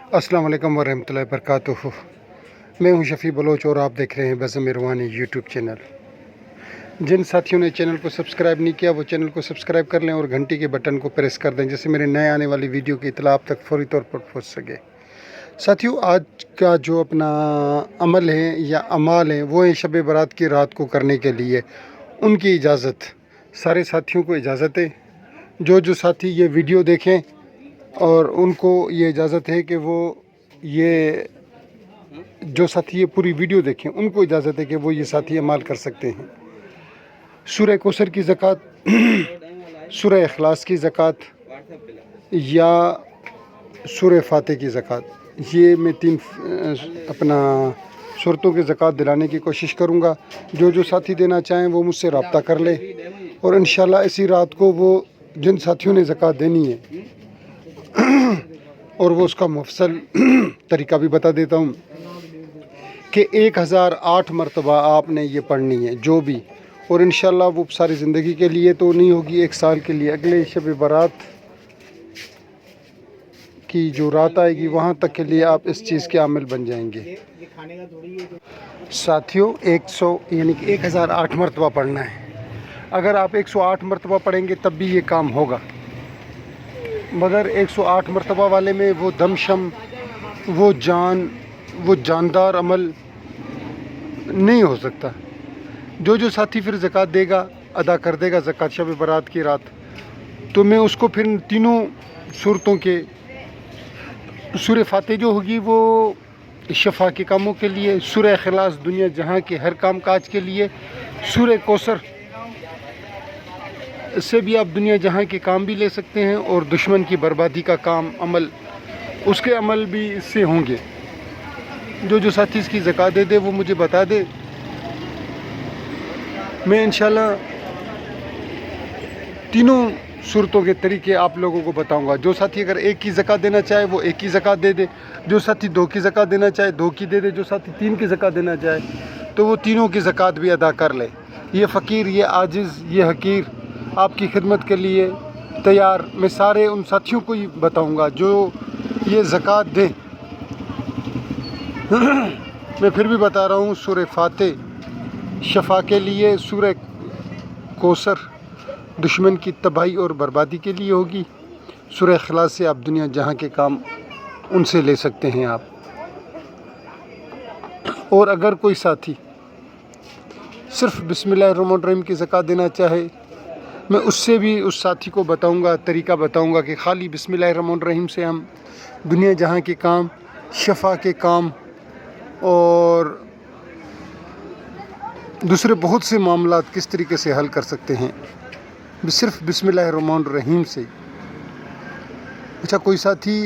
अस्सलाम वालेकुम वरहमतुल्लाहि वबरकातुहू। मैं हूं शफ़ी बलोच और आप देख रहे हैं बज़्म मेहरबानी यूट्यूब चैनल। जिन साथियों ने चैनल को सब्सक्राइब नहीं किया वो चैनल को सब्सक्राइब कर लें और घंटी के बटन को प्रेस कर दें, जिससे मेरे नए आने वाली वीडियो की इत्तला आप तक फौरी तौर पर पहुंच सके। साथियों, आज का जो अपना अमल है या अमाल है वो है शब बारात की रात को करने के लिए उनकी इजाज़त। सारे साथियों को इजाज़त है। जो साथी ये वीडियो देखें और उनको ये इजाज़त है कि वो ये जो साथी ये पूरी वीडियो देखें उनको इजाज़त है कि वो ये साथी अमाल कर सकते हैं। सूरह कौसर की ज़कात, सूरह इखलास की ज़कात या सूरह फातिह की ज़कात, ये मैं 3 अपना सूरतों की ज़कात दिलाने की कोशिश करूँगा। जो साथी देना चाहें वो मुझसे रब्ता कर ले और इंशाल्लाह इसी रात को वो जिन साथियों ने ज़कात देनी है और वो उसका मुफस्सल तरीका भी बता देता हूँ कि 1008 मरतबा आपने ये पढ़नी है जो भी, और इंशाल्लाह वो सारी ज़िंदगी के लिए तो नहीं होगी, 1 साल के लिए, अगले शब बारात की जो रात आएगी वहाँ तक के लिए आप इस चीज़ के आमिल बन जाएंगे। साथियों, 100 यानी कि 1008 मरतबा पढ़ना है। अगर आप 108 मरतबा पढ़ेंगे तब भी ये काम होगा, मगर 108 मरतबा वाले में वो दमशम, वो जानदार अमल नहीं हो सकता। जो साथी फिर ज़कात देगा, अदा कर देगा ज़कात शब बारात की रात, तो मैं उसको फिर तीनों सूरतों के, सूरह फातिह जो होगी वो शफा के कामों के लिए, सूरह इखलास दुनिया जहां के हर काम काज के लिए, सूरह कौसर से भी आप दुनिया जहां के काम भी ले सकते हैं और दुश्मन की बर्बादी का काम अमल, उसके अमल भी इससे होंगे। जो साथी इसकी ज़कात दे दे वो मुझे बता दे, मैं इंशाल्लाह तीनों सूरतों के तरीके आप लोगों को बताऊंगा। जो साथी अगर 1 की ज़कात देना चाहे वो 1 की ज़कात दे दे, जो साथी 2 की ज़कात देना चाहे 2 की दे दे, जो साथी 3 की ज़कात देना चाहे तो वो तीनों की ज़कात भी अदा कर ले। ये फ़कीर, ये आजिज़, ये हकीर आपकी खिदमत के लिए तैयार। मैं सारे उन साथियों को ही बताऊंगा जो ये ज़कात दें। मैं फिर भी बता रहा हूँ, सूरह फातिह शफा के लिए, सूरह कौसर दुश्मन की तबाही और बर्बादी के लिए होगी, सूरह इखलास से आप दुनिया जहाँ के काम उनसे ले सकते हैं आप। और अगर कोई साथी सिर्फ बिस्मिल्लाहिर्रहमानिर्रहीम की ज़कात देना चाहे, मैं उससे भी उस साथी को बताऊंगा, तरीका बताऊंगा कि खाली बिस्मिल्लाहिर्रहमानिर्रहीम से हम दुनिया जहाँ के काम, शफा के काम और दूसरे बहुत से मामलात किस तरीके से हल कर सकते हैं सिर्फ बिस्मिल्लाहिर्रहमानिर्रहीम से। अच्छा, कोई साथी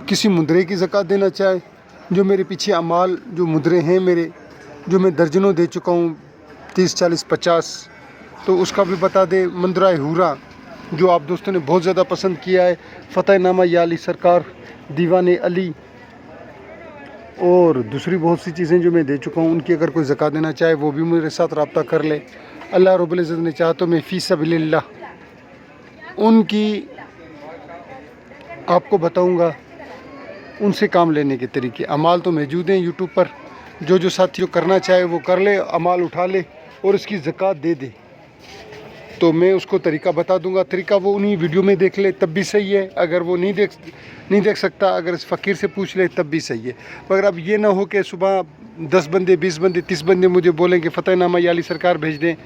किसी मुद्रे की ज़कात देना चाहे, जो मेरे पीछे अमाल जो मुद्रे हैं मेरे, जो मैं दर्जनों दे चुका हूँ, 30, 40, 50, तो उसका भी बता दे। मंदराए हुरा जो आप दोस्तों ने बहुत ज़्यादा पसंद किया है, फ़तेहनामा या अली सरकार, दीवाने अली और दूसरी बहुत सी चीज़ें जो मैं दे चुका हूँ, उनकी अगर कोई ज़कात देना चाहे वो भी मेरे साथ रब्ता कर ले। अल्लाह रब्बुल इज़्ज़त ने चाहा तो मैं फ़ी सबीलिल्लाह उनकी आपको बताऊँगा, उनसे काम लेने के तरीके। अमाल तो मौजूद हैं यूट्यूब पर, जो साथियों करना चाहे वो कर ले, अमाल उठा ले और इसकी ज़कात दे दे, तो मैं उसको तरीका बता दूंगा। तरीका वो उन्हीं वीडियो में देख ले तब भी सही है, अगर वो नहीं देख सकता, अगर इस फ़कीर से पूछ ले तब भी सही है। मगर अब ये ना हो कि सुबह 10 बंदे, 20 बंदे, 30 बंदे मुझे बोलेंगे फ़तेहनामा या अली सरकार भेज दें,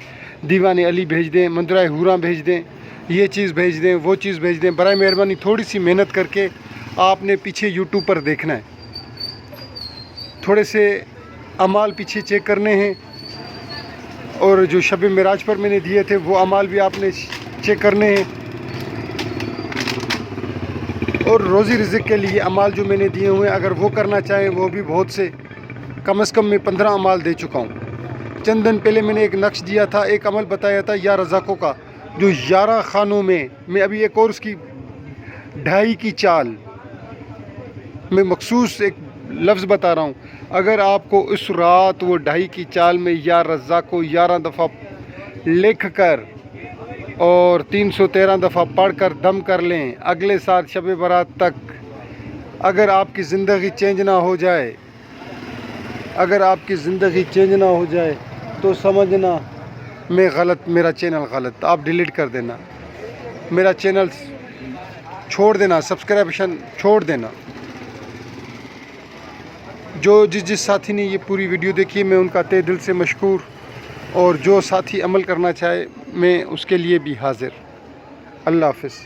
दीवाने अली भेज दें, मंदराए हुरा भेज दें, ये चीज़ भेज दें, वो चीज़ भेज दें। बराए मेहरबानी थोड़ी सी मेहनत करके आपने पीछे यूट्यूब पर देखना है, थोड़े से अमाल पीछे चेक करने हैं, और जो शब मिराज पर मैंने दिए थे वो अमाल भी आपने चेक करने हैं, और रोज़ी रिज़्क़ के लिए अमाल जो मैंने दिए हुए हैं अगर वो करना चाहें वो भी बहुत से, कम से कम मैं 15 अमाल दे चुका हूँ। चंद दिन पहले मैंने एक नक्श दिया था, एक अमल बताया था या रज़ाकों का, जो 11 खानों में मैं अभी एक और उसकी 2.5 की चाल, मैं मखसूस एक लफ्ज़ बता रहा हूँ। अगर आपको इस रात वो 2.5 की चाल में या रज़ा को 11 दफ़ा लिख कर और 313 दफ़ा पढ़ कर दम कर लें, अगले साल शब बारात तक اگر آپ کی زندگی چینج نہ ہو جائے، اگر آپ کی زندگی چینج نہ ہو جائے تو سمجھنا میں غلط، میرا چینل غلط، آپ ڈیلیٹ کر دینا، میرا چینل چھوڑ دینا، سبسکرپشن چھوڑ دینا۔ جو جس ساتھی نے یہ پوری ویڈیو دیکھی میں ان کا تہ دل سے مشکور، اور جو ساتھی عمل کرنا چاہے میں اس کے لیے بھی حاضر۔ اللہ حافظ۔